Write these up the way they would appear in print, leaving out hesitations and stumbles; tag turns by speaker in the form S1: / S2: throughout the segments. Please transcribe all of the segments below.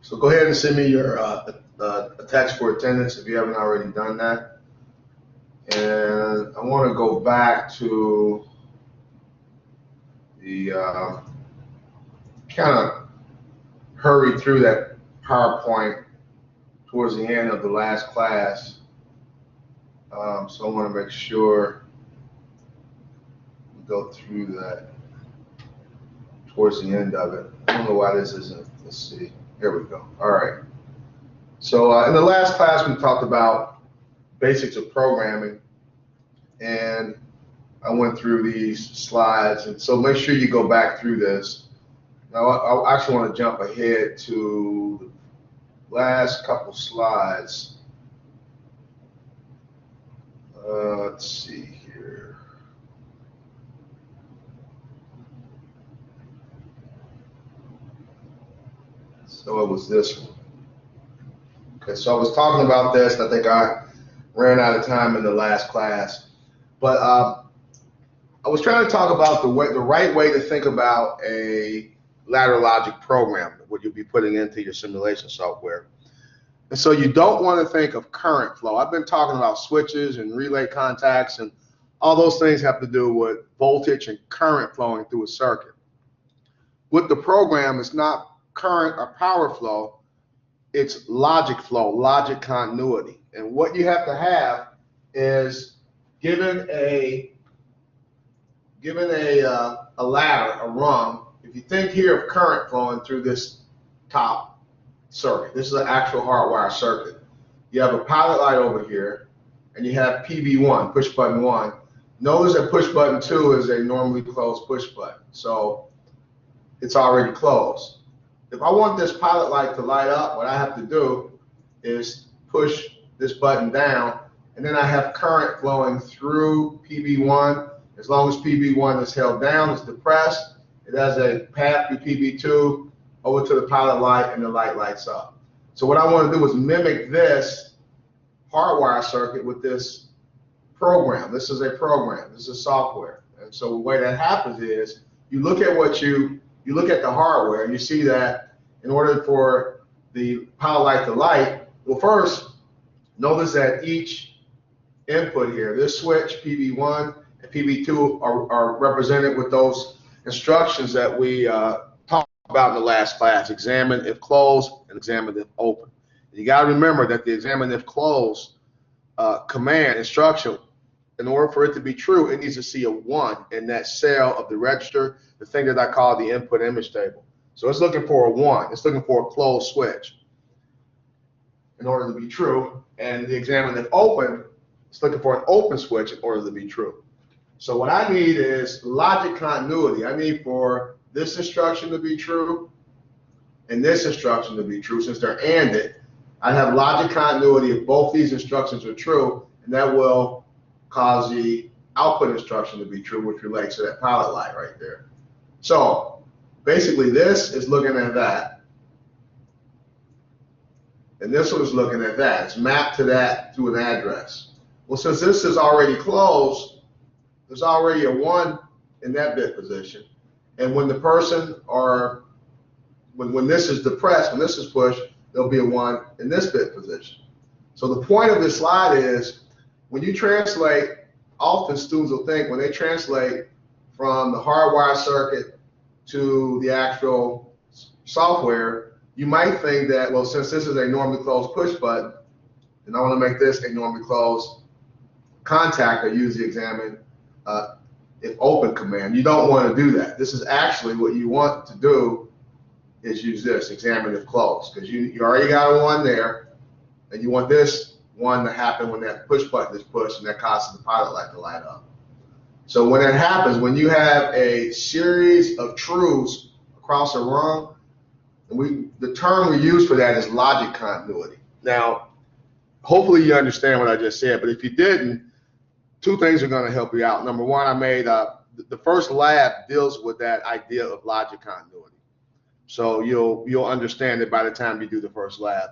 S1: So go ahead and send me your a text for attendance if you haven't already done that. And I want to go back to the kind of hurry through that PowerPoint towards the end of the last class. So I want to make sure we go through that towards the end of it. I don't know why this isn't. Let's see. Here we go. All right. So in the last class, we talked about basics of programming, and I went through these slides. And so make sure you go back through this. Now, I actually want to jump ahead to the last couple slides. Let's see here. So it was this one. Okay, so I was talking about this, and I think I ran out of time in the last class. But I was trying to talk about the right way to think about a ladder logic program, what you'll be putting into your simulation software. And so you don't want to think of current flow. I've been talking about switches and relay contacts, and all those things have to do with voltage and current flowing through a circuit. With the program, it's not current or power flow, it's logic flow, logic continuity. And what you have to have is given a ladder, a rung. If you think here of current flowing through this top circuit, this is an actual hardwire circuit. You have a pilot light over here, and you have PB1, push button 1. Notice that push button 2 is a normally closed push button, so it's already closed. If I want this pilot light to light up, what I have to do is push this button down, and then I have current flowing through PB1. As long as PB1 is held down, it's depressed, it has a path through PB2 over to the pilot light, and the light lights up. So what I want to do is mimic this hardwire circuit with this program. This is a program. This is software. And so the way that happens is you look at you look at the hardware, and you see that in order for the pilot light to light, well, first, notice that each input here, this switch, PB1 and PB2, are represented with those instructions that we talked about in the last class: examine if closed and examine if open. You got to remember that the examine if closed command instruction, in order for it to be true, it needs to see a 1 in that cell of the register, the thing that I call the input image table. So it's looking for a 1. It's looking for a closed switch in order to be true. And the examine if open, it's looking for an open switch in order to be true. So what I need is logic continuity. I need for this instruction to be true and this instruction to be true. Since they're ANDed, I have logic continuity if both these instructions are true, and that will cause the output instruction to be true, which relates to that pilot light right there. So basically this is looking at that, and this one is looking at that. It's mapped to that through an address. Well, since this is already closed, there's already a 1 in that bit position, and when the person or when this is depressed, when this is pushed, there'll be a 1 in this bit position. So the point of this slide is, when you translate, often students will think when they translate from the hardwire circuit to the actual software, you might think that, well, since this is a normally closed push button, then I want to make this a normally closed contact or use the examine if open command. You don't want to do that. This is actually what you want to do is use this, examine if closed, because you already got a 1 there, and you want this 1 to happen when that push button is pushed, and that causes the pilot light to light up. So when that happens, when you have a series of truths across a rung, and the term we use for that is logic continuity. Now, hopefully you understand what I just said, but if you didn't, 2 things are going to help you out. Number 1, I made the first lab deals with that idea of logic continuity. So you'll understand it by the time you do the first lab.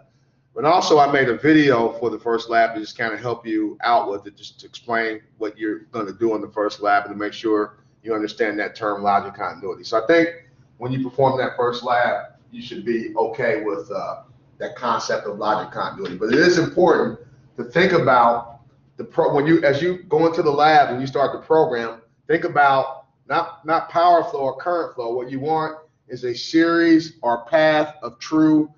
S1: But also I made a video for the first lab to just kind of help you out with it, just to explain what you're going to do in the first lab and to make sure you understand that term logic continuity. So I think when you perform that first lab, you should be okay with that concept of logic continuity. But it is important to think about as you go into the lab and you start the program, think about not power flow or current flow. What you want is a series or path of true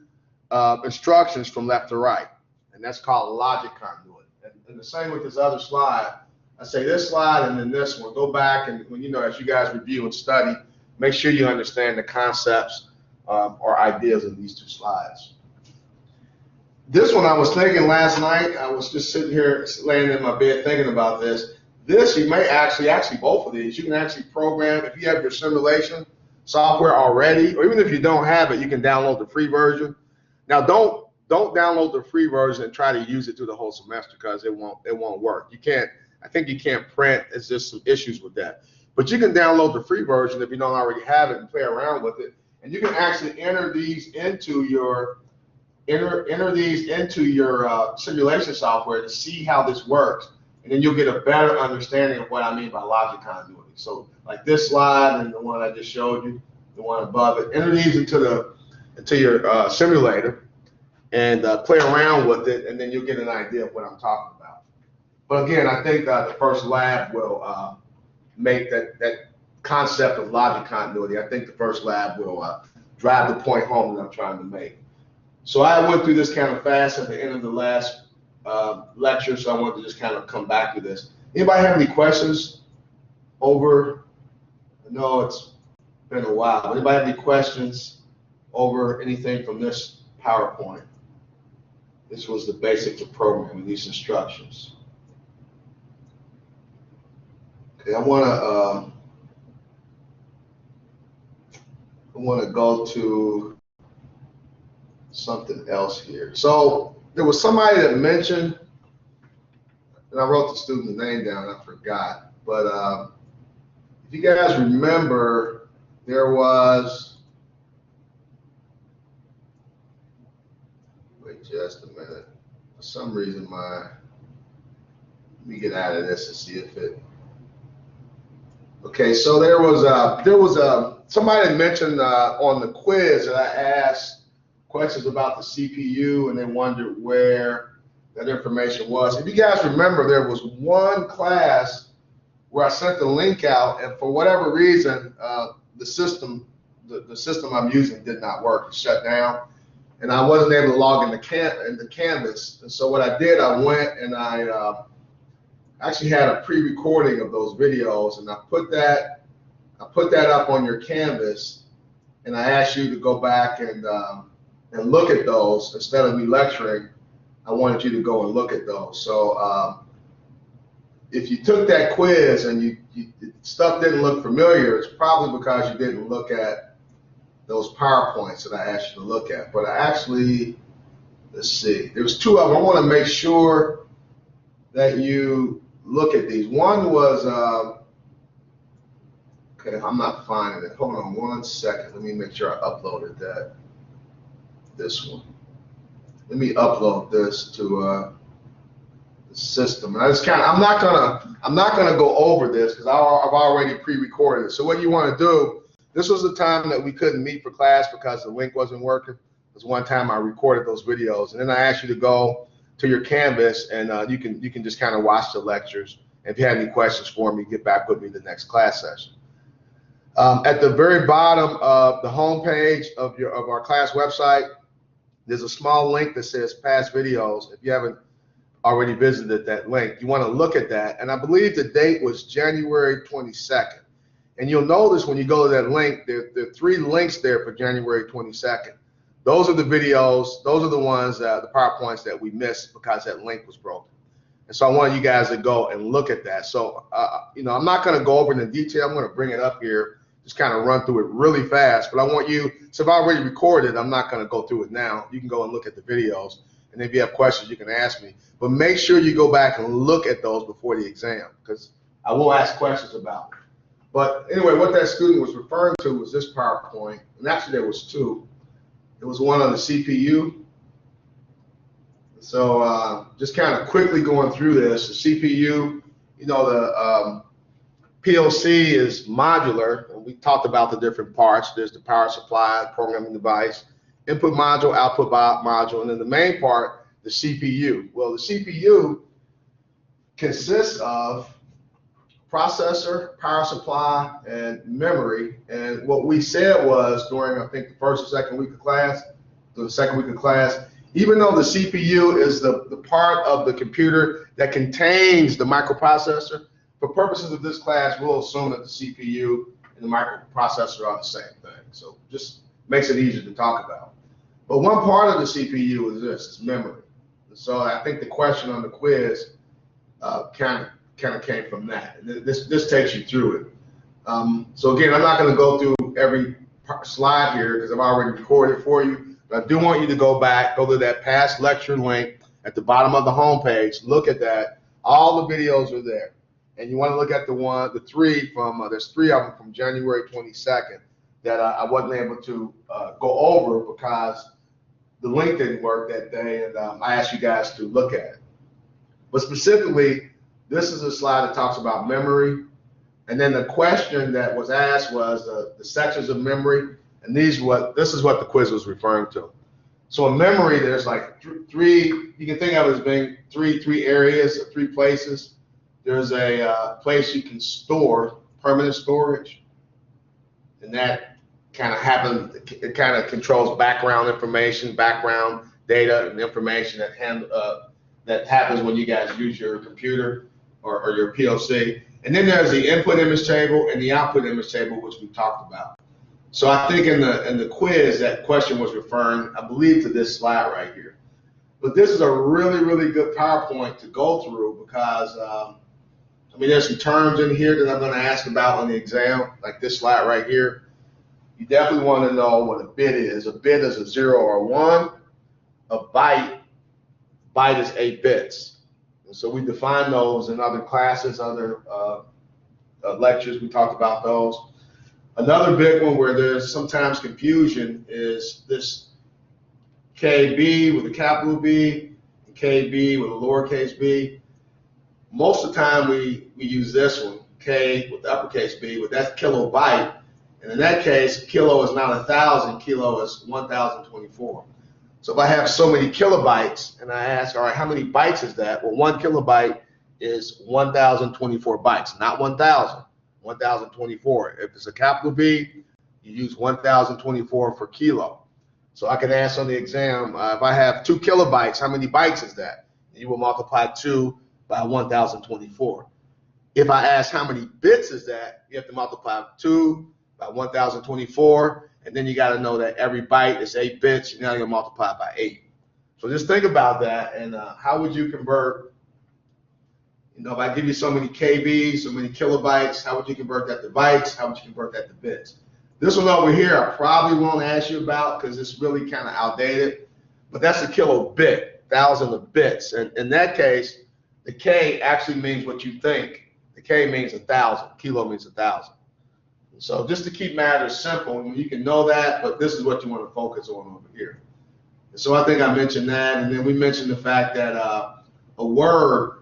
S1: instructions from left to right, and that's called logic continuity. And the same with this other slide. I say this slide and then this one. Go back and as you guys review and study, make sure you understand the concepts or ideas of these two slides. This one I was thinking last night. I was just sitting here laying in my bed thinking about this. You may actually both of these, you can actually program, if you have your simulation software already, or even if you don't have it, you can download the free version. Now don't download the free version and try to use it through the whole semester, because it won't work. I think you can't print. It's just some issues with that. But you can download the free version if you don't already have it and play around with it. And you can actually enter these into your simulation software to see how this works. And then you'll get a better understanding of what I mean by logic continuity. So like this slide and the one I just showed you, the one above it, enter these into your simulator and play around with it, and then you'll get an idea of what I'm talking about. But again, I think the first lab will make that concept of logic continuity. I think the first lab will drive the point home that I'm trying to make. So I went through this kind of fast at the end of the last lecture, so I wanted to just kind of come back to this. Anybody have any questions over? I know it's been a while, but anybody have any questions over anything from this PowerPoint? This was the basics of programming, these instructions. Okay, I want to go to something else here. So there was somebody that mentioned, and I wrote the student's name down, I forgot, but if you guys remember, there was, wait just a minute, for some reason let me get out of this and see if it, okay, so there was somebody mentioned on the quiz that I asked questions about the CPU, and they wondered where that information was. If you guys remember, there was one class where I sent the link out, and for whatever reason, the system I'm using did not work. It shut down, and I wasn't able to log into Canvas. And so what I did, I went and I actually had a pre-recording of those videos, and I put that up on your Canvas, and I asked you to go back and look at those. Instead of me lecturing, I wanted you to go and look at those. So if you took that quiz and stuff didn't look familiar, it's probably because you didn't look at those PowerPoints that I asked you to look at. But I actually, let's see, there was two of them. I want to make sure that you look at these. One was, okay, I'm not finding it. Hold on one second. Let me make sure I uploaded this one. Let me upload this to the system. And I'm not gonna go over this because I've already pre-recorded it. So what you want to do, this was the time that we couldn't meet for class because the link wasn't working. It was one time I recorded those videos, and then I asked you to go to your Canvas, and you can just kind of watch the lectures. And if you have any questions for me, get back with me the next class session. At the very bottom of the home page of our class website, there's a small link that says past videos. If you haven't already visited that link, you want to look at that. And I believe the date was January 22nd. And you'll notice when you go to that link, there are 3 links there for January 22nd. Those are the videos, those are the ones, the PowerPoints that we missed because that link was broken. And so I want you guys to go and look at that. So, I'm not going to go over it in detail. I'm going to bring it up here, just kind of run through it really fast. But I want you, so if I already recorded, I'm not going to go through it now. You can go and look at the videos. And if you have questions, you can ask me. But make sure you go back and look at those before the exam, because I will ask questions about it. But anyway, what that student was referring to was this PowerPoint. And actually, there was 2. It was one on the CPU. So just kind of quickly going through this, the CPU, the PLC is modular, and we talked about the different parts. There's the power supply, programming device, input module, output module, and then the main part, the CPU. Well, the CPU consists of processor, power supply, and memory. And what we said was during, I think, the first or second week of class, even though the CPU is the part of the computer that contains the microprocessor, for purposes of this class, we'll assume that the CPU and the microprocessor are the same thing. So just makes it easier to talk about. But one part of the CPU is this, it's memory. So I think the question on the quiz kind of came from that. This takes you through it. So again, I'm not going to go through every slide here because I've already recorded for you. But I do want you to go back, go to that past lecture link at the bottom of the home page. Look at that. All the videos are there. And you want to look at the three from, there's 3 of them from January 22nd that I wasn't able to go over because the link didn't work that day, and I asked you guys to look at it. But specifically, this is a slide that talks about memory. And then the question that was asked was the sections of memory. And this is what the quiz was referring to. So in memory, there's like three, you can think of it as being three areas, 3 places. There's a place you can store permanent storage, and that kind of happens. It kind of controls background information, background data, and information that happens when you guys use your computer or your PLC. And then there's the input image table and the output image table, which we talked about. So I think in the quiz, that question was referring, I believe, to this slide right here. But this is a really, really good PowerPoint to go through because, I mean, there's some terms in here that I'm going to ask about on the exam, like this slide right here. You definitely want to know what a bit is. A bit is a 0 or 1. A byte is 8 bits. And so we define those in other classes, other lectures. We talked about those. Another big one where there's sometimes confusion is this KB with a capital B and KB with a lowercase b. Most of the time we use this one, K with the uppercase B, but that's kilobyte. And in that case, kilo is not 1,000, kilo is 1,024. So if I have so many kilobytes and I ask, all right, how many bytes is that? Well, 1 kilobyte is 1,024 bytes, not 1,000, 1,024. If it's a capital B, you use 1,024 for kilo. So I can ask on the exam, if I have 2 kilobytes, how many bytes is that? And you will multiply 2 by 1,024. If I ask how many bits is that, you have to multiply 2 by 1,024, and then you got to know that every byte is 8 bits. Now you'll multiply by 8. So just think about that, and how would you convert, if I give you so many KBs, so many kilobytes, how would you convert that to bytes? How would you convert that to bits? This one over here I probably won't ask you about because it's really kind of outdated, but that's a kilobit, 1,000 of bits. And in that case, the K actually means what you think. The K means 1,000, kilo means 1,000. So just to keep matters simple, you can know that, but this is what you want to focus on over here. And so I think I mentioned that, and then we mentioned the fact that a word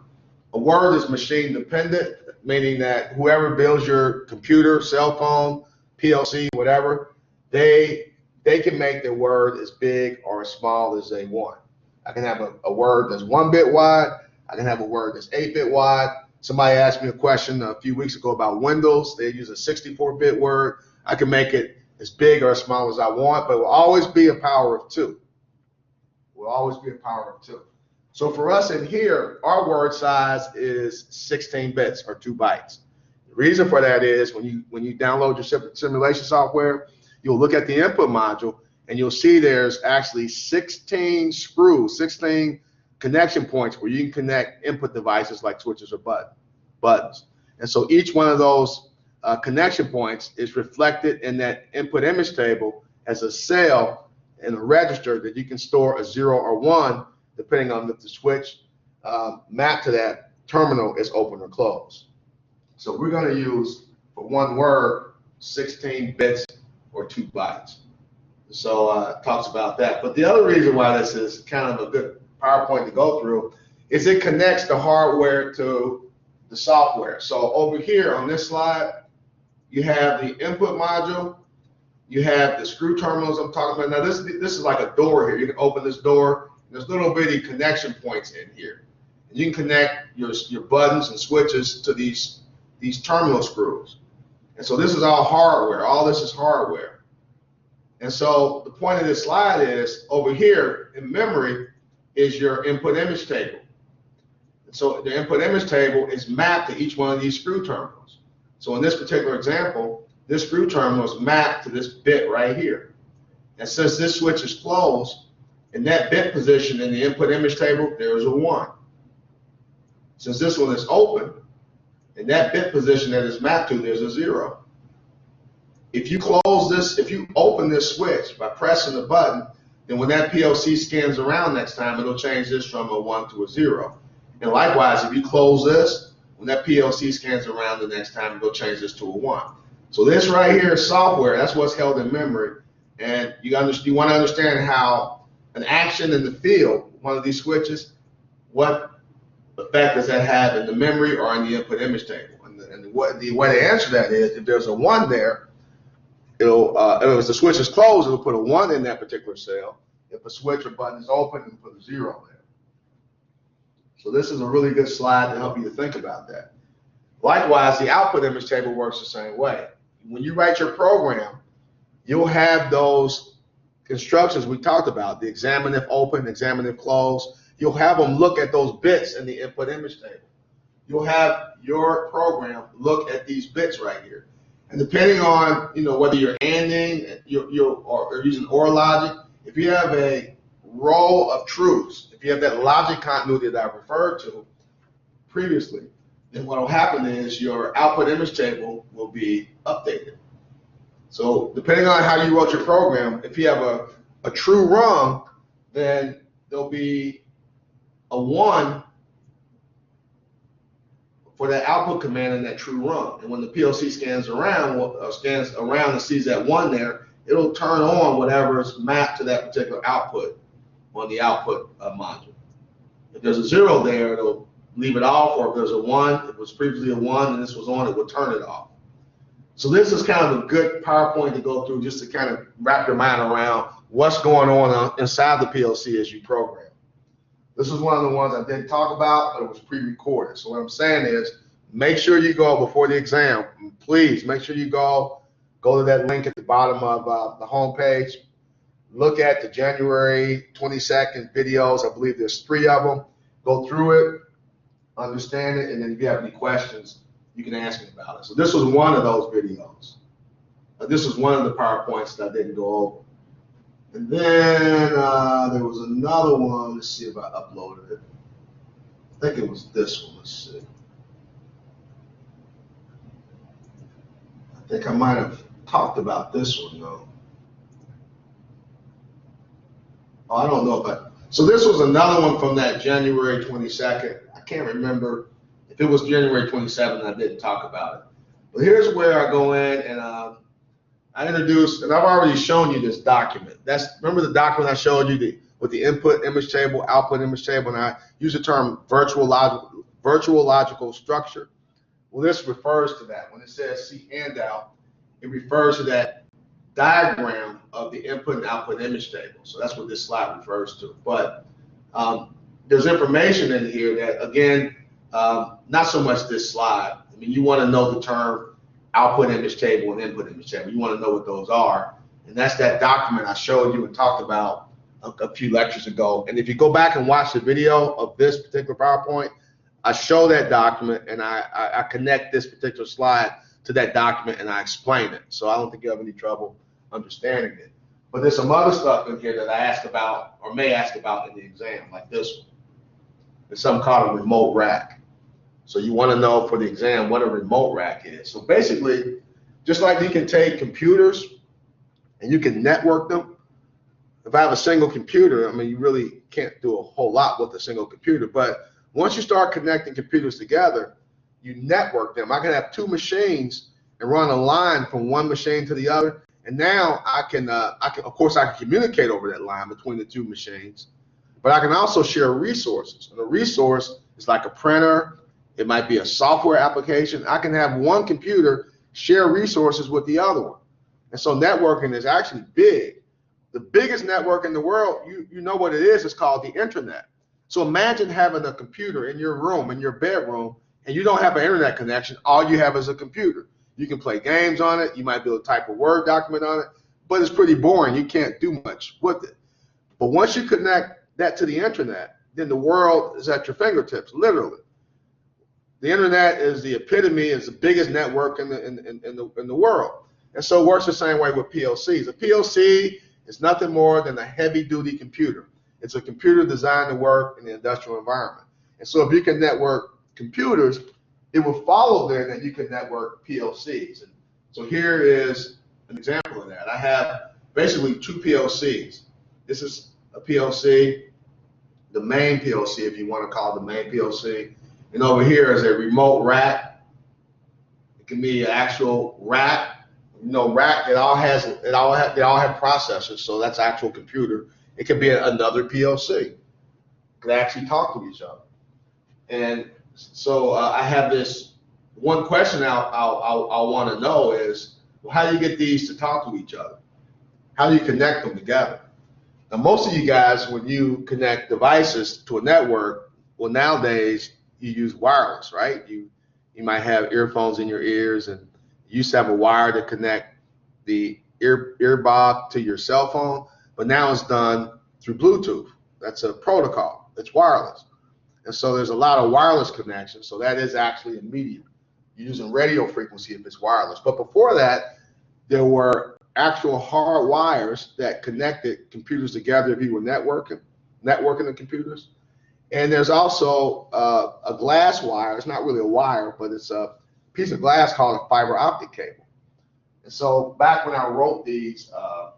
S1: is machine dependent, meaning that whoever builds your computer, cell phone, PLC, whatever, they can make their word as big or as small as they want. I can have a word that's 1 bit wide. I can have a word that's 8 bit wide. Somebody asked me a question a few weeks ago about Windows. They use a 64-bit word. I can make it as big or as small as I want, but it will always be a power of 2. It will always be a power of 2. So for us in here, our word size is 16 bits or 2 bytes. The reason for that is when you download your simulation software, you'll look at the input module and you'll see there's actually 16 screws, 16 connection points where you can connect input devices like switches or buttons. And so each one of those connection points is reflected in that input image table as a cell in a register that you can store a 0 or 1 depending on if the switch mapped to that terminal is open or closed. So we're going to use, for one word, 16 bits or 2 bytes. So it talks about that. But the other reason why this is kind of a good PowerPoint to go through is it connects the hardware to the software. So over here on this slide, you have the input module, You have the screw terminals I'm talking about. Now this is like a door here. You can open this door. There's little bitty connection points in here. And you can connect your buttons and switches to these terminal screws. And so this is all hardware. All this is hardware. And so the point of this slide is over here in memory is your input image table. And so the input image table is mapped to each one of these screw terminals. So in this particular example, this screw terminal is mapped to this bit right here. And since this switch is closed, in that bit position in the input image table, there is a 1. Since this one is open, in that bit position that is mapped to, there's a 0. If you close this, if you open this switch by pressing the button, then when that PLC scans around next time, it'll change this from a 1 to a 0. And likewise, if you close this, when that PLC scans around the next time, it'll change this to a 1. So this right here is software. That's what's held in memory. And you want to understand how an action in the field, one of these switches, what effect does that have in the memory or in the input image table? And the way to answer that is, if there's a 1 there, if the switch is closed, it'll put a 1 in that particular cell. If a switch or button is open, it'll put a 0 there. So this is a really good slide to help you to think about that. Likewise, the output image table works the same way. When you write your program, you'll have those instructions we talked about, the examine if open, examine if closed. You'll have them look at those bits in the input image table. You'll have your program look at these bits right here. And depending on whether you're ANDing or using OR logic, if you have a row of truths, if you have that logic continuity that I referred to previously, then what will happen is your output image table will be updated. So depending on how you wrote your program, if you have a true rung, then there'll be a 1 for that output command in that true rung. And when the PLC scans around and sees that 1 there, it'll turn on whatever is mapped to that particular output on the output module. If there's a 0 there, it'll leave it off, or if there's a 1, if it was previously a 1 and this was on, it would turn it off. So this is kind of a good PowerPoint to go through just to kind of wrap your mind around what's going on inside the PLC as you program. This is one of the ones I didn't talk about, but it was pre-recorded. So what I'm saying is, make sure you go before the exam. Please make sure you go to that link at the bottom of the home page. Look at the January 22nd videos. I believe there's 3 of them. Go through it, understand it, and then if you have any questions, you can ask me about it. So this was one of those videos. This was one of the PowerPoints that I didn't go over. And then there was another one. Let's see if I uploaded it. I think it was this one. Let's see. I think I might have talked about this one though. Oh, I don't know if so this was another one from that January 22nd. I can't remember if it was January 27th. I didn't talk about it. But here's where I go in and I introduced, and I've already shown you this document. Remember the document I showed you with the input image table, output image table, and I use the term virtual logical structure. Well, this refers to that. When it says see handout, it refers to that diagram of the input and output image table. So that's what this slide refers to. But there's information in here that, again, not so much this slide. I mean, you want to know the term output image table and input image table. You want to know what those are. And that's that document I showed you and talked about a few lectures ago. And if you go back and watch the video of this particular PowerPoint, I show that document and I connect this particular slide to that document and I explain it. So I don't think you have any trouble understanding it. But there's some other stuff in here that I ask about or may ask about in the exam, like this one. It's something called a remote rack. So you want to know for the exam what a remote rack is. So basically, just like you can take computers and you can network them. If I have a single computer, I mean, you really can't do a whole lot with a single computer. But once you start connecting computers together, you network them. I can have 2 machines and run a line from one machine to the other. And now I can communicate over that line between the 2 machines. But I can also share resources. And a resource is like a printer. It might be a software application. I can have one computer share resources with the other one. And so networking is actually big. The biggest network in the world, you know what it is, it's called the internet. So imagine having a computer in your room, in your bedroom, and you don't have an internet connection. All you have is a computer. You can play games on it. You might be able to type a Word document on it, but it's pretty boring. You can't do much with it. But once you connect that to the internet, then the world is at your fingertips, literally. The internet is the epitome, is the biggest network in the world. And so it works the same way with PLCs. A PLC is nothing more than a heavy-duty computer. It's a computer designed to work in the industrial environment. And so if you can network computers, it will follow then that you can network PLCs. And so here is an example of that. I have basically two PLCs. This is a PLC, the main PLC, if you want to call it the main PLC. And over here is a remote rack. It can be an actual rack. You know, rack, they all have processors, so that's actual computer. It could be another PLC. Could actually talk to each other. And so I have this one question I'll want to know is, well, how do you get these to talk to each other? How do you connect them together? Now, most of you guys, when you connect devices to a network, well, nowadays you use wireless, right? You might have earphones in your ears, and you used to have a wire to connect the earbud to your cell phone, but now it's done through Bluetooth. That's a protocol. It's wireless. And so there's a lot of wireless connections. So that is actually a medium. You're using radio frequency if it's wireless. But before that, there were actual hard wires that connected computers together if you were networking the computers. And there's also a glass wire. It's not really a wire, but it's a piece of glass called a fiber optic cable. And so back when I wrote these, I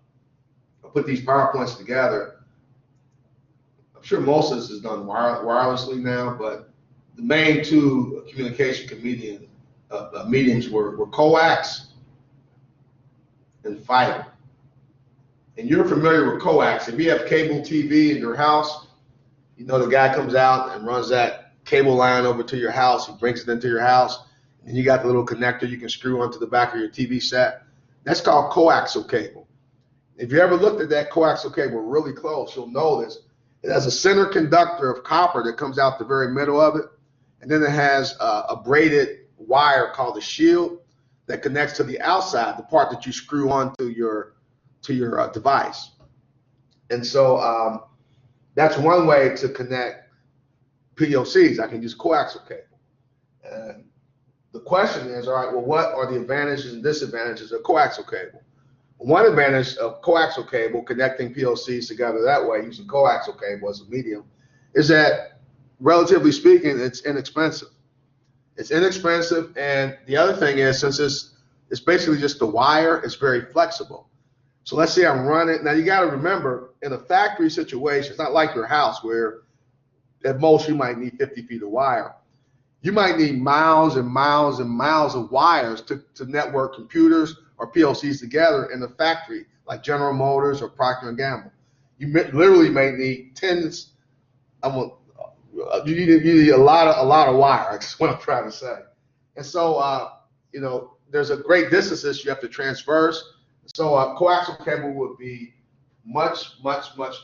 S1: put these PowerPoints together, I'm sure most of this is done wirelessly now, but the main two communication mediums were coax and fiber. And you're familiar with coax. If you have cable TV in your house, you know the guy comes out and runs that cable line over to your house. He brings it into your house, and you got the little connector you can screw onto the back of your TV set. That's called coaxial cable. If you ever looked at that coaxial cable really close, you'll notice it has a center conductor of copper that comes out the very middle of it, and then it has a braided wire called a shield that connects to the outside, the part that you screw onto your device. And so that's one way to connect PLCs. I can use coaxial cable. And the question is, all right, well, what are the advantages and disadvantages of coaxial cable? One advantage of coaxial cable, connecting PLCs together that way, using coaxial cable as a medium, is that, relatively speaking, it's inexpensive. It's inexpensive, and the other thing is, since it's basically just a wire, it's very flexible. So let's say I'm running. Now, you got to remember, in a factory situation, it's not like your house where at most you might need 50 feet of wire. You might need miles and miles and miles of wires to network computers or PLCs together in a factory like General Motors or Procter & Gamble. You literally may need tens. You need a lot of wire. That's what I'm trying to say. And so you know, there's a great distances you have to transverse. So coaxial cable would be much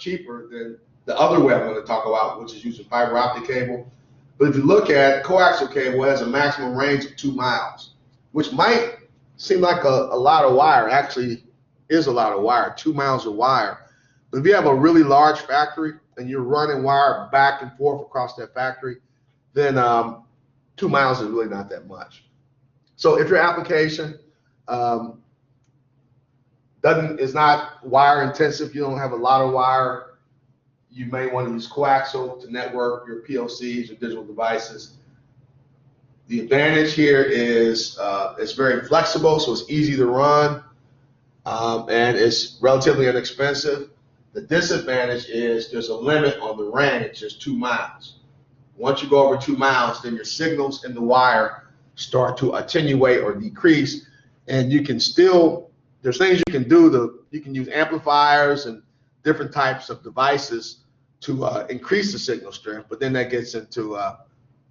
S1: cheaper than the other way I'm going to talk about, which is using fiber optic cable. But if you look at coaxial cable, it has a maximum range of 2 miles, which might seem like a lot of wire. Actually is a lot of wire, 2 miles of wire. But if you have a really large factory and you're running wire back and forth across that factory, then 2 miles is really not that much. So if your application is not wire intensive, you don't have a lot of wire, you may want to use coaxial to network your PLCs or digital devices. The advantage here is it's very flexible, so it's easy to run, and it's relatively inexpensive. The disadvantage is there's a limit on the range, just 2 miles. Once you go over 2 miles, then your signals in the wire start to attenuate or decrease, and you can still, there's things you can do. You can use amplifiers and different types of devices to increase the signal strength, but then that gets into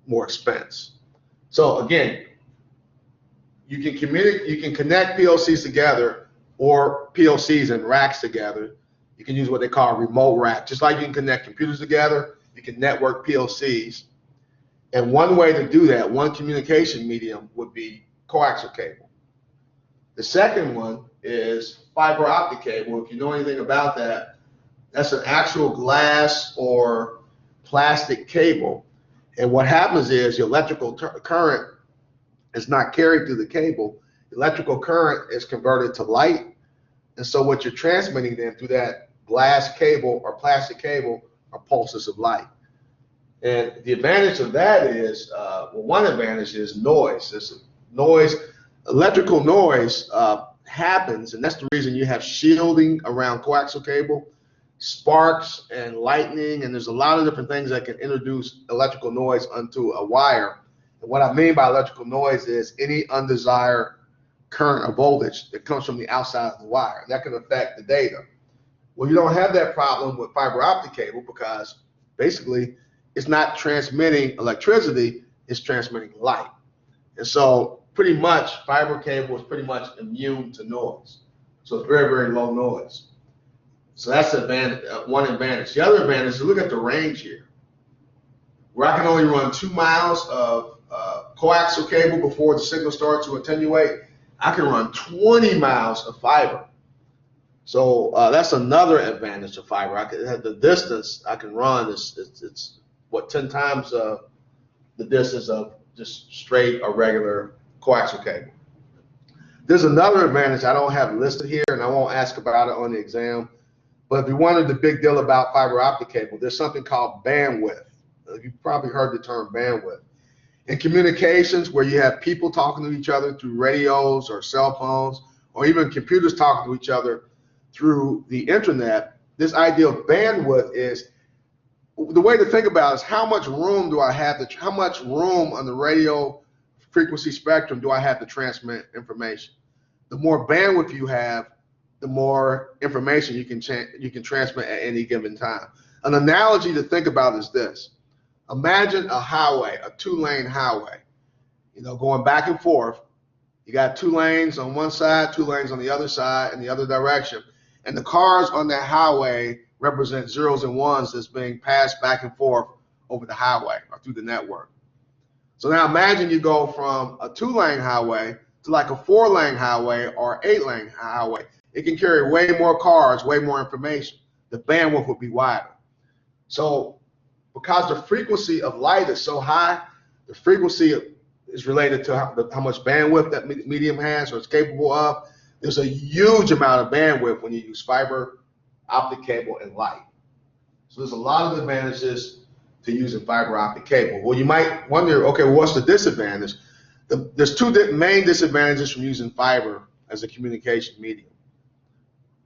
S1: more expense. So again, you can connect PLCs together or PLCs and racks together. You can use what they call a remote rack. Just like you can connect computers together, you can network PLCs. And one way to do that, one communication medium, would be coaxial cable. The second one is fiber optic cable. If you know anything about that, that's an actual glass or plastic cable. And what happens is your electrical current is not carried through the cable. Electrical current is converted to light. And so what you're transmitting then through that glass cable or plastic cable are pulses of light. And the advantage of that is, well, one advantage is noise. There's noise, electrical noise happens, and that's the reason you have shielding around coaxial cable, sparks and lightning, and there's a lot of different things that can introduce electrical noise onto a wire. And what I mean by electrical noise is any undesired current or voltage that comes from the outside of the wire. That can affect the data. Well, you don't have that problem with fiber optic cable because basically it's not transmitting electricity, it's transmitting light. And so pretty much fiber cable is pretty much immune to noise. So it's very, very low noise. So that's one advantage. The other advantage is look at the range here. Where I can only run 2 miles of coaxial cable before the signal starts to attenuate, I can run 20 miles of fiber. So that's another advantage of fiber. The distance I can run it's what, 10 times the distance of just straight or regular coaxial cable. There's another advantage I don't have listed here, and I won't ask about it on the exam. But if you wanted the big deal about fiber optic cable, there's something called bandwidth. You've probably heard the term bandwidth. In communications, where you have people talking to each other through radios or cell phones, or even computers talking to each other through the internet, this idea of bandwidth is, the way to think about it is how much room do I have how much room on the radio frequency spectrum do I have to transmit information? The more bandwidth you have, the more information you can transmit at any given time. An analogy to think about is this. Imagine a highway, a 2-lane highway, going back and forth. You got 2 lanes on one side, 2 lanes on the other side in the other direction. And the cars on that highway represent zeros and ones that's being passed back and forth over the highway or through the network. So now imagine you go from a 2-lane highway to like a 4-lane highway or 8-lane highway. It can carry way more cars, way more information. The bandwidth would be wider. So because the frequency of light is so high, the frequency is related to how much bandwidth that medium has or it's capable of. There's a huge amount of bandwidth when you use fiber optic cable and light. So there's a lot of advantages to using fiber optic cable. Well, you might wonder, okay, well, what's the disadvantage? There's 2 main disadvantages from using fiber as a communication medium.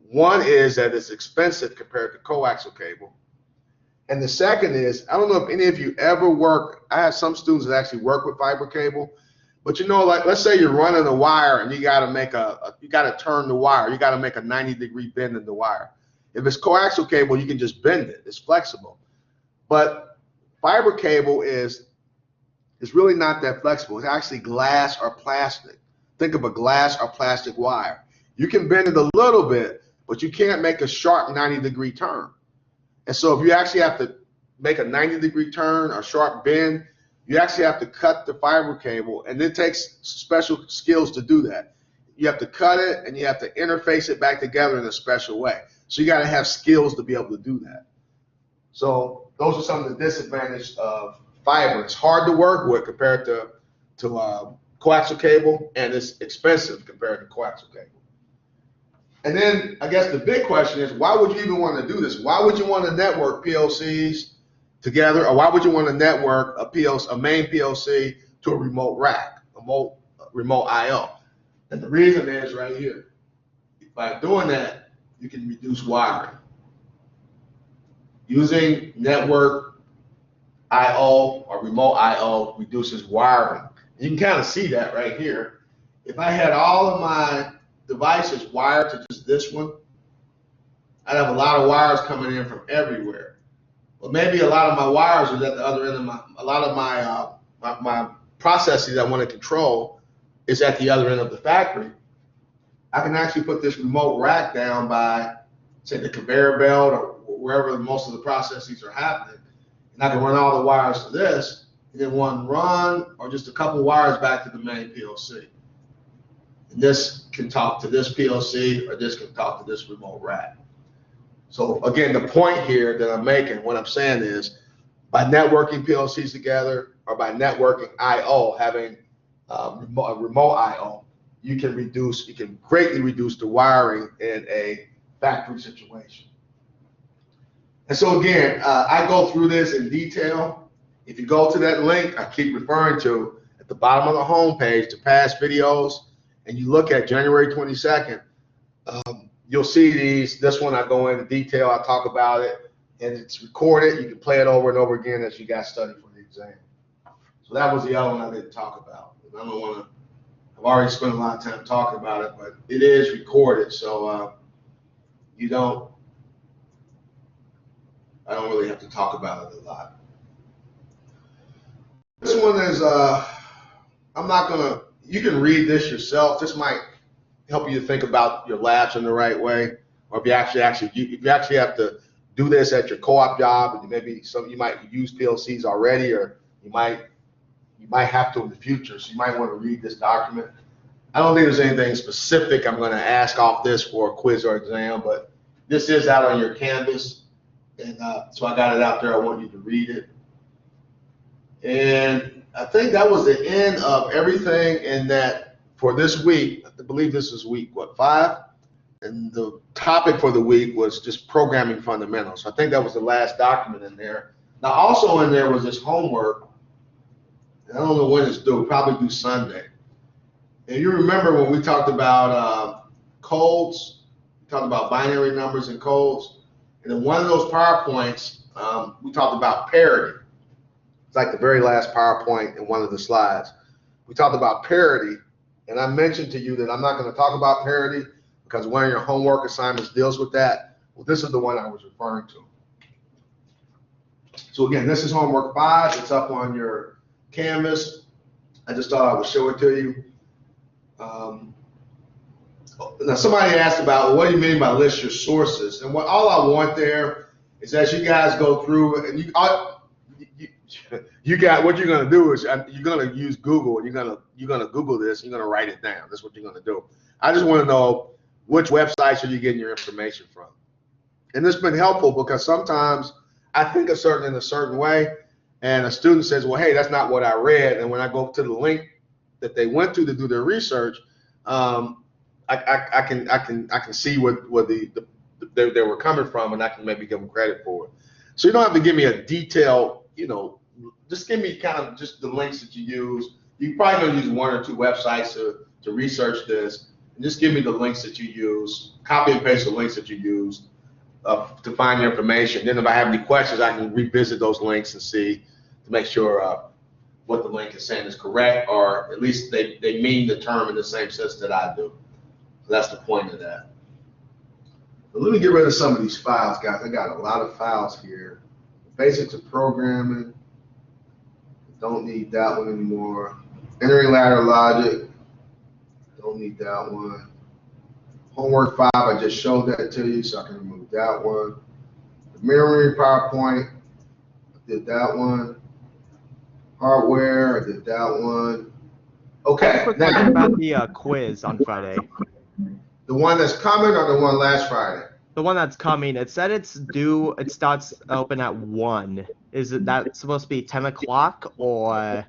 S1: One is that it's expensive compared to coaxial cable. And the second is, I don't know if any of you ever I have some students that actually work with fiber cable, but like let's say you're running a wire and you got to turn the wire, you got to make a 90-degree bend in the wire. If it's coaxial cable, you can just bend it, it's flexible. But fiber cable is really not that flexible. It's actually glass or plastic. Think of a glass or plastic wire. You can bend it a little bit, but you can't make a sharp 90-degree turn. And so if you actually have to make a 90-degree turn or sharp bend, you actually have to cut the fiber cable, and it takes special skills to do that. You have to cut it, and you have to interface it back together in a special way. So you got to have skills to be able to do that. So those are some of the disadvantages of fiber. It's hard to work with compared to coaxial cable, and it's expensive compared to coaxial cable. And then I guess the big question is, why would you even want to do this? Why would you want to network PLCs together, or why would you want to network a main PLC to a remote rack, a remote I/O? And the reason is right here. By doing that, you can reduce wiring. Using network I/O or remote I/O reduces wiring. You can kind of see that right here. If I had all of my devices wired to just this one, I'd have a lot of wires coming in from everywhere. Well, maybe a lot of my wires are at the other end of a lot of my processes I want to control is at the other end of the factory. I can actually put this remote rack down by, say, the conveyor belt or wherever most of the processes are happening. And I can run all the wires to this, and then one run or just a couple wires back to the main PLC. And this can talk to this PLC, or this can talk to this remote rack. So again, the point here that I'm making, what I'm saying is, by networking PLCs together or by networking I/O, having remote I/O, you can greatly reduce the wiring in a factory situation. And so again, I go through this in detail. If you go to that link I keep referring to at the bottom of the home page to past videos, and you look at January 22nd, you'll see this one I go into detail, I talk about it, and it's recorded. You can play it over and over again as you guys study for the exam. So that was the other one I didn't talk about. I don't want to, I've already spent a lot of time talking about it, but it is recorded, so I don't really have to talk about it a lot. This one is, I'm not gonna, you can read this yourself. This might help you to think about your labs in the right way, or if you actually have to do this at your co-op job, and maybe you might use PLCs already, or you might have to in the future, so you might want to read this document. I don't think there's anything specific I'm going to ask off this for a quiz or exam, but this is out on your Canvas, and so I got it out there. I want you to read it. And I think that was the end of everything in that for this week. I believe this is week, what, 5? And the topic for the week was just programming fundamentals. So I think that was the last document in there. Now, also in there was this homework. I don't know when it's due, probably due Sunday. And you remember when we talked about codes, we talked about binary numbers and codes, and in one of those PowerPoints, we talked about parity. It's like the very last PowerPoint in one of the slides. We talked about parity, and I mentioned to you that I'm not going to talk about parity because one of your homework assignments deals with that. Well, this is the one I was referring to. So again, this is homework 5. It's up on your Canvas. I just thought I would show it to you. Now somebody asked about, well, what do you mean by list your sources? And all I want there is as you guys go through, and you got what you're going to do is you're going to use Google, and you're going to Google this, and you're going to write it down. That's what you're going to do. I just want to know which websites are you getting your information from. And it's been helpful because sometimes I think in a certain way, and a student says, well, hey, that's not what I read. And when I go to the link that they went to do their research, I can see what they were coming from, and I can maybe give them credit for it. So you don't have to give me a detailed, just give me kind of just the links that you use. You probably going to use 1 or 2 websites to research this, and just give me the links that you use, copy and paste the links that you use to find your information. Then if I have any questions, I can revisit those links and see to make sure what the link is saying is correct, or at least they mean the term in the same sense that I do. So that's the point of that. But let me get rid of some of these files, guys. I got a lot of files here. Basics of programming. Don't need that one anymore. Entering ladder logic. Don't need that one. Homework 5, I just showed that to you, so I can remove that one. The mirroring PowerPoint, I did that one. Hardware, I did that one. Okay.
S2: Now about the quiz on Friday.
S1: The one that's coming or the one last Friday?
S2: The one that's coming. It said it's due. It starts open at 1. Is that supposed to be 10 o'clock or?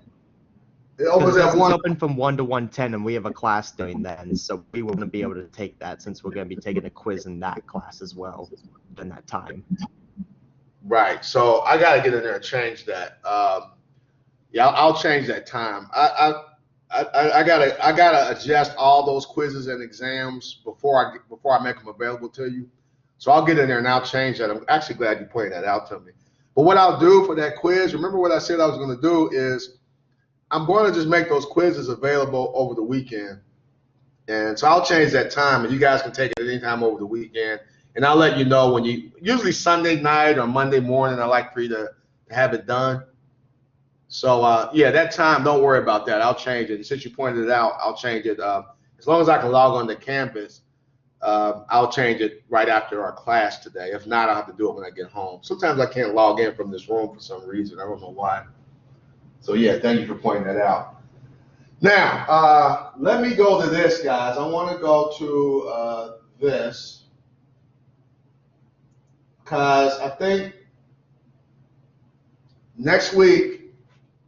S1: It opens at 1.
S2: It's open from 1 to 1:10, and we have a class during then, so we wouldn't be able to take that since we're going to be taking a quiz in that class as well during that time.
S1: Right. So I got to get in there and change that. Yeah, I'll change that time. I gotta adjust all those quizzes and exams before I make them available to you. So I'll get in there and I'll change that. I'm actually glad you pointed that out to me. But what I'll do for that quiz, remember what I said I was going to do is I'm going to just make those quizzes available over the weekend. And so I'll change that time, and you guys can take it any time over the weekend. And I'll let you know when usually Sunday night or Monday morning, I like for you to have it done. So yeah, that time, don't worry about that. I'll change it. And since you pointed it out, I'll change it As long as I can log on to Canvas, I'll change it right after our class today. If not, I'll have to do it when I get home. Sometimes I can't log in from this room for some reason. I don't know why. So yeah, thank you for pointing that out. Now, let me go to this, guys. I want to go to this because I think next week,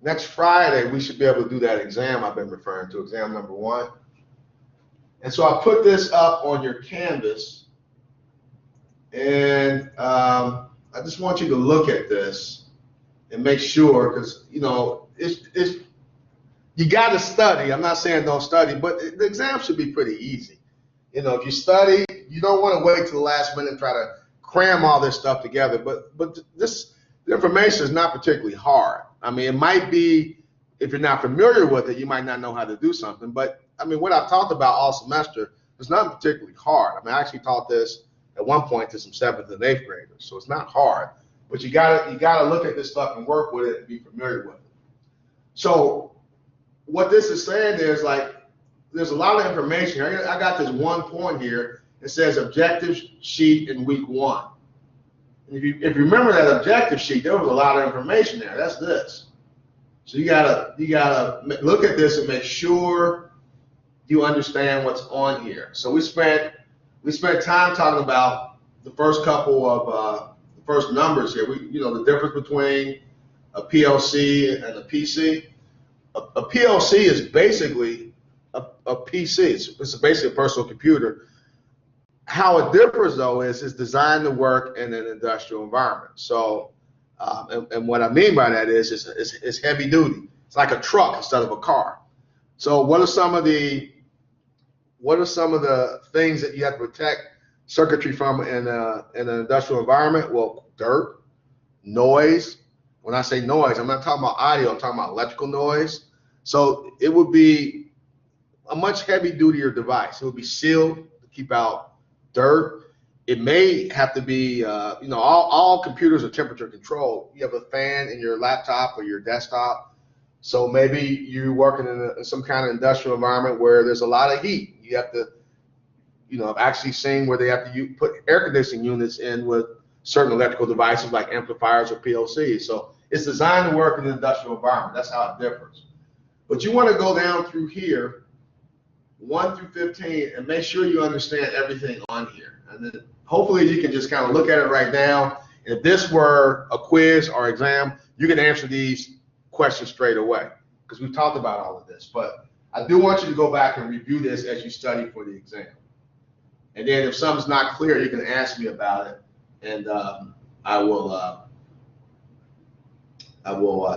S1: next Friday, we should be able to do that exam I've been referring to, exam number 1. And so I put this up on your Canvas, and I just want you to look at this and make sure, because you know it's you got to study. I'm not saying don't study, but the exam should be pretty easy. You know, if you study, you don't want to wait till the last minute and try to cram all this stuff together. But the information is not particularly hard. I mean, it might be, if you're not familiar with it, you might not know how to do something. But I mean, what I've talked about all semester is not particularly hard. I mean, I actually taught this at one point to some 7th and 8th graders, so it's not hard. But you gotta look at this stuff and work with it and be familiar with it. So what this is saying is, like, there's a lot of information here. I got this one point here. It says objective sheet in week 1. And if you remember that objective sheet, there was a lot of information there. That's this. So you gotta look at this and make sure you understand what's on here. So we spent time talking about the first couple of the first numbers here. The difference between a PLC and a PC. A PLC is basically a PC. It's basically a personal computer. How it differs, though, is it's designed to work in an industrial environment. So, and what I mean by that is it's heavy duty. It's like a truck instead of a car. So, what are some of the things that you have to protect circuitry from in an industrial environment? Well, dirt, noise. When I say noise, I'm not talking about audio. I'm talking about electrical noise. So it would be a much heavy dutier device. It would be sealed to keep out dirt. It may have to be, all computers are temperature controlled. You have a fan in your laptop or your desktop. So maybe you're working in some kind of industrial environment where there's a lot of heat. You have to, I've actually seen where they have to put air conditioning units in with certain electrical devices like amplifiers or PLCs. So it's designed to work in an industrial environment. That's how it differs. But you want to go down through here, 1 through 15, and make sure you understand everything on here. And then hopefully you can just kind of look at it right now. If this were a quiz or exam, you can answer these questions straight away because we've talked about all of this. But I do want you to go back and review this as you study for the exam. And then if something's not clear, you can ask me about it, and I will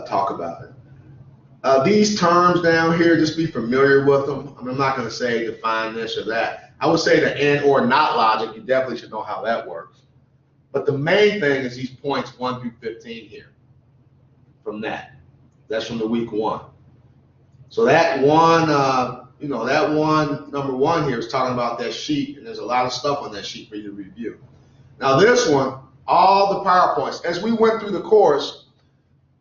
S1: talk about it. These terms down here, just be familiar with them. I'm not going to say define this or that. I would say the and or not logic, you definitely should know how that works. But the main thing is these points 1 through 15 here. From that. That's from the week 1. So that one, number 1 here is talking about that sheet, and there's a lot of stuff on that sheet for you to review. Now this one, all the PowerPoints, as we went through the course,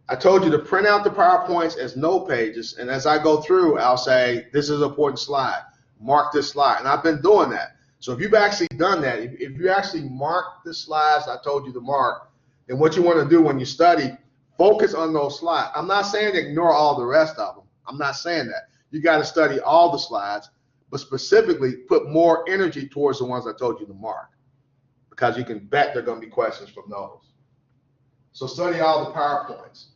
S1: I told you to print out the PowerPoints as note pages, and as I go through, I'll say, this is an important slide, mark this slide, and I've been doing that. So if you've actually done that, if you actually mark the slides I told you to mark, then what you want to do when you study, focus on those slides. I'm not saying ignore all the rest of them. I'm not saying that. You got to study all the slides, but specifically put more energy towards the ones I told you to mark, because you can bet there are going to be questions from those. So study all the PowerPoints.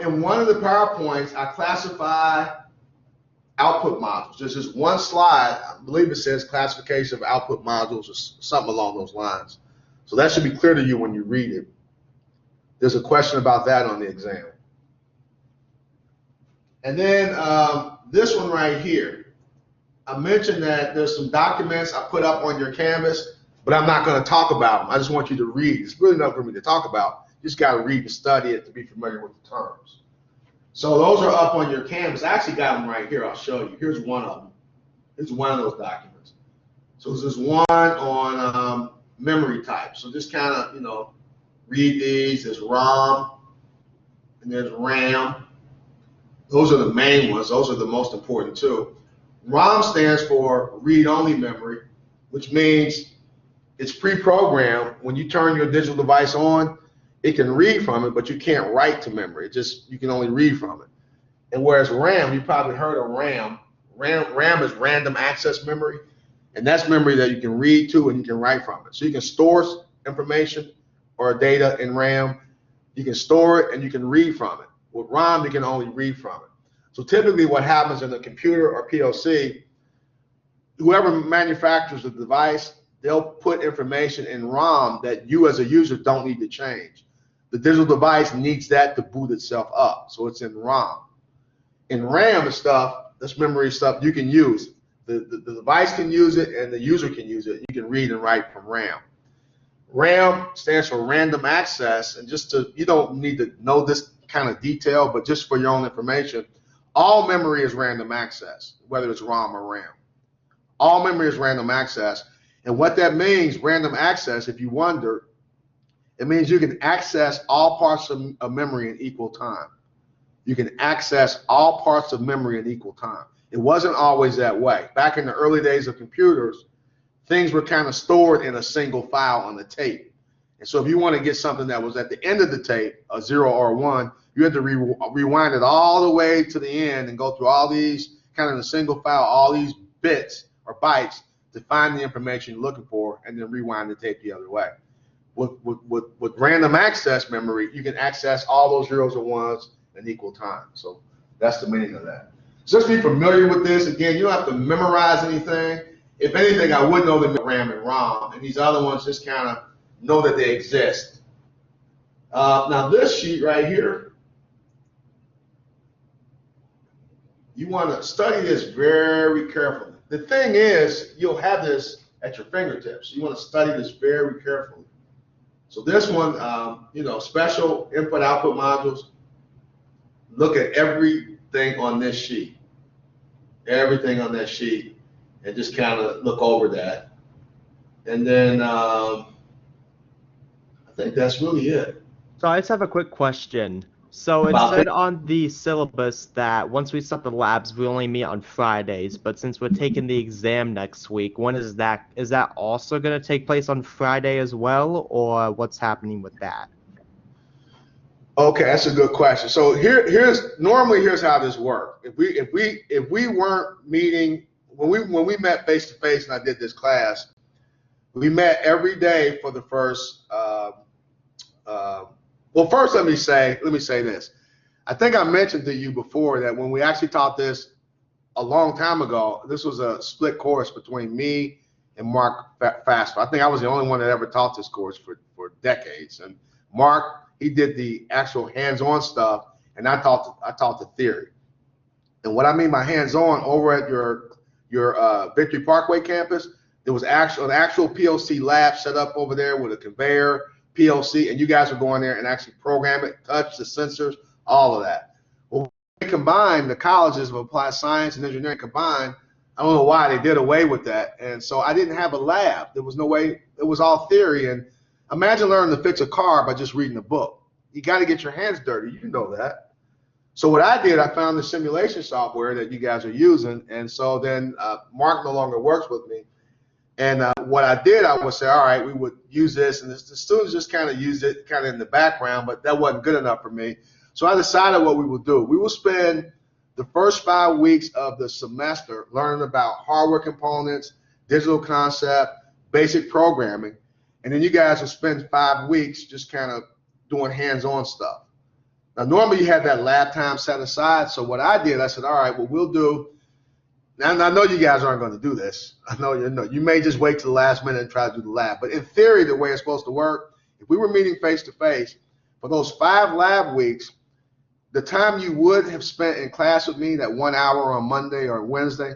S1: In one of the PowerPoints, I classify output modules. There's just one slide, I believe it says classification of output modules or something along those lines. So that should be clear to you when you read it. There's a question about that on the exam. And then this one right here, I mentioned that there's some documents I put up on your Canvas, but I'm not going to talk about them. I just want you to read. It's really nothing for me to talk about. You just got to read and study it to be familiar with the terms. So those are up on your Canvas. I actually got them right here. I'll show you. Here's one of them. Here's one of those documents. So there's one on memory type. So just kind of, read these. There's ROM and there's RAM. Those are the main ones. Those are the most important too. ROM stands for read-only memory, which means it's pre-programmed. When you turn your digital device on, it can read from it, but you can't write to memory. You can only read from it. And whereas RAM, you probably heard of RAM. RAM is random access memory, and that's memory that you can read to and you can write from it. So you can store information or data in RAM. You can store it and you can read from it. With ROM, you can only read from it. So typically what happens in a computer or PLC, whoever manufactures the device, they'll put information in ROM that you as a user don't need to change. The digital device needs that to boot itself up, so it's in ROM. In RAM and stuff, this memory stuff you can use. The device can use it and the user can use it. You can read and write from RAM. RAM stands for random access, and you don't need to know this kind of detail, but just for your own information, all memory is random access, whether it's ROM or RAM. All memory is random access, and what that means, random access, if you wonder, it means you can access all parts of memory in equal time. You can access all parts of memory in equal time. It wasn't always that way. Back in the early days of computers, things were kind of stored in a single file on the tape. And so if you want to get something that was at the end of the tape, a 0 or a 1, you had to rewind it all the way to the end and go through all these, kind of in a single file, all these bits or bytes to find the information you're looking for, and then rewind the tape the other way. With random access memory, you can access all those zeros and ones in equal time. So that's the meaning of that. So just be familiar with this. Again, you don't have to memorize anything. If anything, I would know the RAM and ROM, and these other ones just kind of know that they exist. Now this sheet right here, you want to study this very carefully. The thing is, you'll have this at your fingertips. You want to study this very carefully. So this one, special input-output modules. Look at everything on this sheet. Everything on that sheet, and just kind of look over that. And then I think that's really it.
S2: So I just have a quick question. So it said on the syllabus that once we start the labs, we only meet on Fridays. But since we're taking the exam next week, when is that? Is that also going to take place on Friday as well, or what's happening with that?
S1: Okay, that's a good question. So here's how this worked. If we weren't meeting when we met face to face and I did this class, we met every day for the first. Well, first let me say this. I think I mentioned to you before that when we actually taught this a long time ago, this was a split course between me and Mark Fasper. I think I was the only one that ever taught this course for decades. And Mark, he did the actual hands-on stuff, and I taught the theory. And what I mean by hands-on, over at your Victory Parkway campus, there was an actual PLC lab set up over there with a conveyor, PLC, and you guys would go in there and actually program it, touch the sensors, all of that. Well, they combined, the colleges of applied science and engineering combined, I don't know why they did away with that. And so I didn't have a lab. There was no way, it was all theory. And imagine learning to fix a car by just reading a book. You got to get your hands dirty. You know that. So what I did, I found the simulation software that you guys are using. And so then Mark no longer works with me. And what I did, I would say, all right, we would use this. And the students just kind of used it kind of in the background, but that wasn't good enough for me. So I decided what we would do. We will spend the first 5 weeks of the semester learning about hardware components, digital concept, basic programming. And then you guys will spend 5 weeks just kind of doing hands-on stuff. Now, normally you have that lab time set aside. So what I did, I said, all right, what we'll do, now I know you guys aren't going to do this. I know you may just wait to the last minute and try to do the lab. But in theory, the way it's supposed to work, if we were meeting face-to-face, for those 5 lab weeks, the time you would have spent in class with me, that 1 hour on Monday or Wednesday,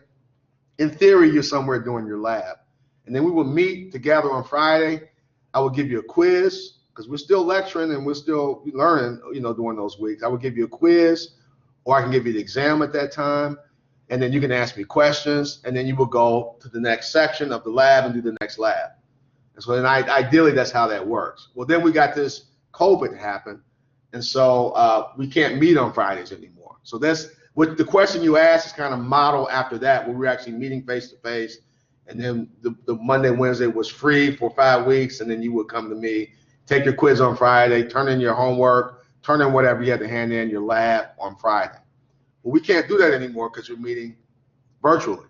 S1: in theory, you're somewhere doing your lab. And then we will meet together on Friday. I will give you a quiz, because we're still lecturing and we're still learning, during those weeks. I will give you a quiz, or I can give you the exam at that time, and then you can ask me questions, and then you will go to the next section of the lab and do the next lab. And so then ideally, that's how that works. Well, then we got this COVID happen, and so we can't meet on Fridays anymore. So What the question you asked is kind of modeled after that, where we're actually meeting face to face. And then the Monday, Wednesday was free for 5 weeks, and then you would come to me, take your quiz on Friday, turn in your homework, turn in whatever you had to hand in your lab on Friday. Well, we can't do that anymore because we're meeting virtually.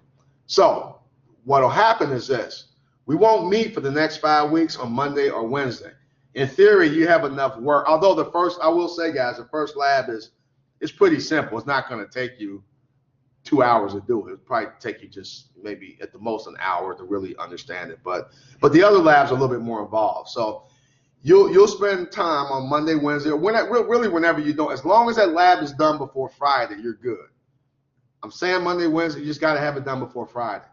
S1: So what'll happen is this: we won't meet for the next 5 weeks on Monday or Wednesday. In theory, you have enough work. Although I will say, guys, the first lab it's pretty simple. It's not going to take you 2 hours to do it. It'll probably take you just maybe at the most an hour to really understand it. But the other labs are a little bit more involved. So you'll spend time on Monday, Wednesday, or really whenever you don't. As long as that lab is done before Friday, you're good. I'm saying Monday, Wednesday, you just got to have it done before Friday.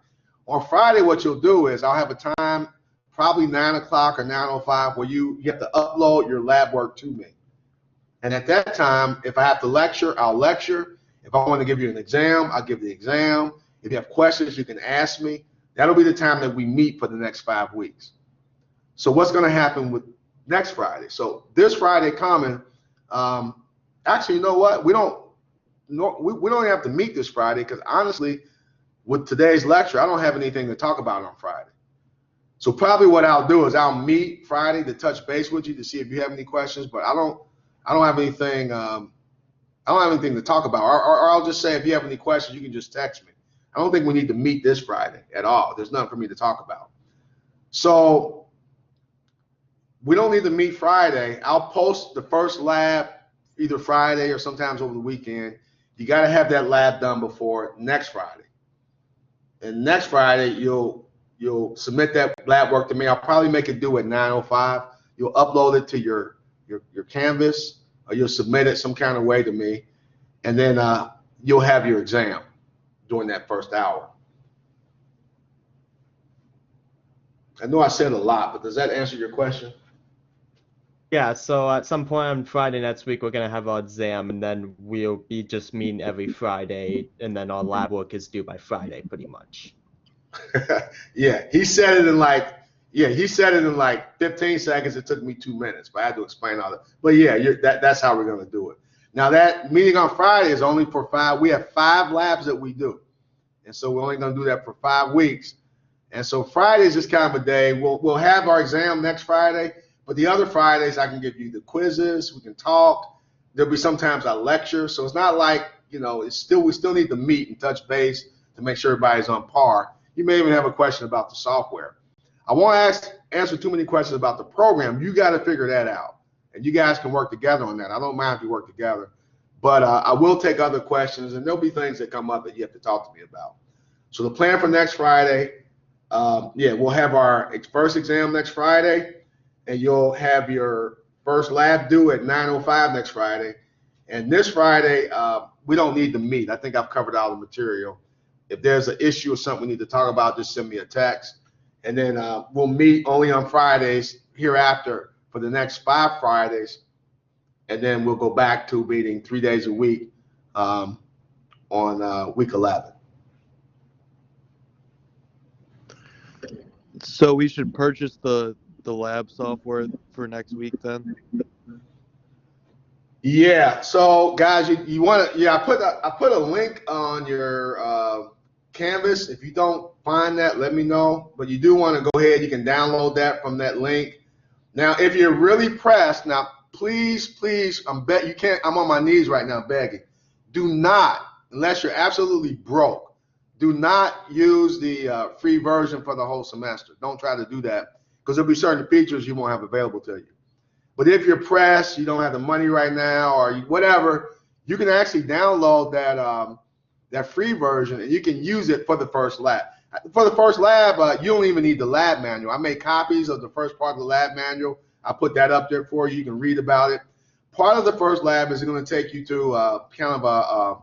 S1: On Friday, what you'll do is I'll have a time, probably 9 o'clock or 9:05, where you have to upload your lab work to me. And at that time, if I have to lecture, I'll lecture. If I want to give you an exam, I'll give the exam. If you have questions, you can ask me. That'll be the time that we meet for the next 5 weeks. So what's going to happen with next Friday? So this Friday coming, actually, you know what? We don't even have to meet this Friday because honestly, with today's lecture, I don't have anything to talk about on Friday. So probably what I'll do is I'll meet Friday to touch base with you to see if you have any questions, but I don't have anything. I don't have anything to talk about, or I'll just say if you have any questions, you can just text me. I don't think we need to meet this Friday at all. There's nothing for me to talk about. So we don't need to meet Friday. I'll post the first lab either Friday or sometimes over the weekend. You got to have that lab done before next Friday. And next Friday, you'll submit that lab work to me. I'll probably make it due at 9:05. You'll upload it to your Canvas, or you'll submit it some kind of way to me, and then you'll have your exam during that first hour. I know I said a lot, but does that answer your question?
S2: Yeah, so at some point on Friday next week, we're going to have our exam, and then we'll be just meeting every Friday, and then our lab work is due by Friday, pretty much.
S1: Yeah, he said it in like 15 seconds. It took me 2 minutes, but I had to explain all that. But yeah, that's how we're going to do it. Now that meeting on Friday is only for 5. We have 5 labs that we do, and so we're only going to do that for 5 weeks. And so Friday is just kind of a day. We'll have our exam next Friday, but the other Fridays I can give you the quizzes. We can talk. There'll be sometimes I lecture, so it's not like we still need to meet and touch base to make sure everybody's on par. You may even have a question about the software. I won't answer too many questions about the program. You got to figure that out, and you guys can work together on that. I don't mind if you work together, but I will take other questions, and there'll be things that come up that you have to talk to me about. So the plan for next Friday, we'll have our first exam next Friday, and you'll have your first lab due at 9:05 next Friday. And this Friday, we don't need to meet. I think I've covered all the material. If there's an issue or something we need to talk about, just send me a text. And then we'll meet only on Fridays hereafter for the next 5 Fridays. And then we'll go back to meeting 3 days a week on week 11.
S3: So we should purchase the lab software for next week then?
S1: Yeah. So guys, you want to? Yeah, I put a link on your Canvas. If you don't find that, let me know. But you do want to go ahead. You can download that from that link. Now, if you're really pressed, now please, I'm on my knees right now begging. Do not, unless you're absolutely broke, do not use the free version for the whole semester. Don't try to do that because there'll be certain features you won't have available to you. But if you're pressed, you don't have the money right now, or whatever, you can actually download that free version, and you can use it for the first lab. For the first lab, you don't even need the lab manual. I made copies of the first part of the lab manual. I put that up there for you. You can read about it. Part of the first lab is going to take you through kind of a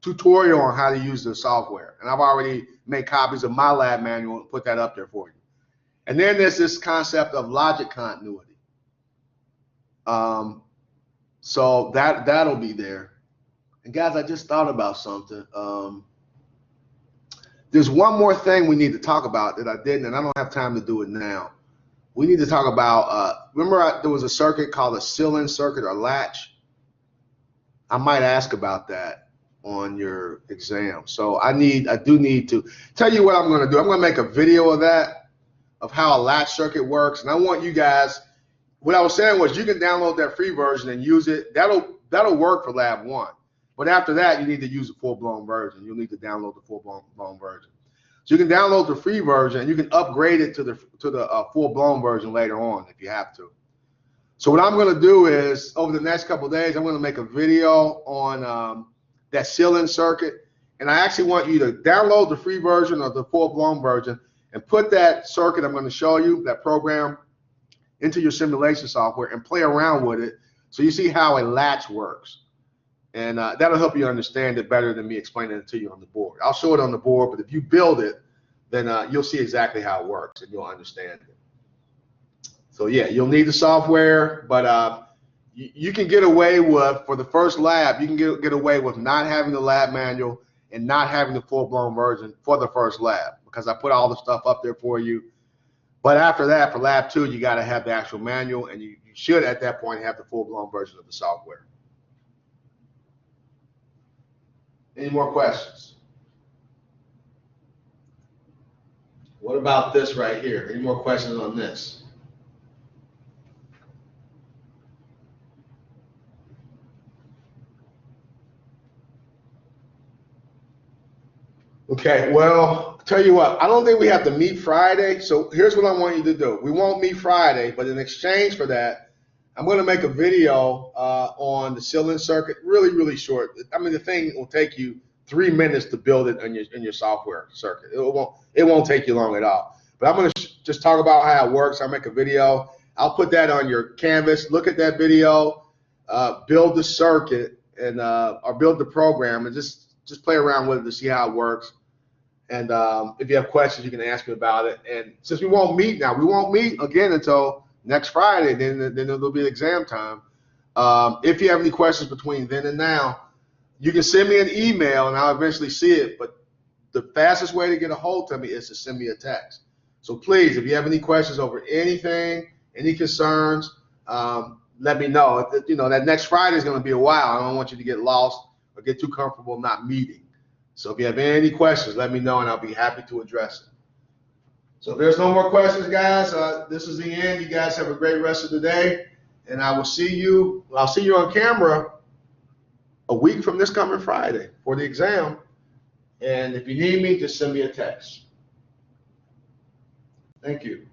S1: tutorial on how to use the software. And I've already made copies of my lab manual and put that up there for you. And then there's this concept of logic continuity. So that'll be there. And guys, I just thought about something. There's one more thing we need to talk about that I didn't, and I don't have time to do it now. We need to talk about, remember there was a circuit called a seal-in circuit or latch? I might ask about that. on your exam. So I do need to tell you what I'm going to do. I'm going to make a video of that, of how a latch circuit works, and I want you guys. What I was saying was you can download that free version and use it. That'll work for Lab 1. But after that, you need to use a full-blown version. You'll need to download the full-blown version. So you can download the free version and you can upgrade it to the full-blown version later on if you have to. So what I'm going to do is over the next couple of days, I'm going to make a video on that seal-in circuit. And I actually want you to download the free version or the full-blown version and put that circuit I'm going to show you, that program, into your simulation software and play around with it so you see how a latch works. And that'll help you understand it better than me explaining it to you on the board. I'll show it on the board, but if you build it, then you'll see exactly how it works and you'll understand it. So yeah, you'll need the software, but you can get away with, for the first lab, you can get away with not having the lab manual and not having the full-blown version for the first lab, because I put all the stuff up there for you. But after that, for Lab 2, you got to have the actual manual, and you should, at that point, have the full-blown version of the software. Any more questions? What about this right here? Any more questions on this? Okay, well, tell you what, I don't think we have to meet Friday, so here's what I want you to do. We won't meet Friday, but in exchange for that, I'm going to make a video on the seal-in circuit, really short. I mean, the thing will take you 3 minutes to build it in your software circuit. It won't take you long at all. But I'm going to just talk about how it works. I'll make a video. I'll put that on your canvas. Look at that video, build the circuit, and or build the program, and just play around with it to see how it works. And if you have questions, you can ask me about it. And since we won't meet again until next Friday, then it'll be exam time. If you have any questions between then and now, you can send me an email and I'll eventually see it. But the fastest way to get a hold of me is to send me a text. So please, if you have any questions over anything, any concerns, let me know. You know, that next Friday is going to be a while. I don't want you to get lost or get too comfortable not meeting. So if you have any questions, let me know and I'll be happy to address it. So if there's no more questions, guys, this is the end. You guys have a great rest of the day, and I'll see you on camera a week from this coming Friday for the exam. And if you need me, just send me a text. Thank you.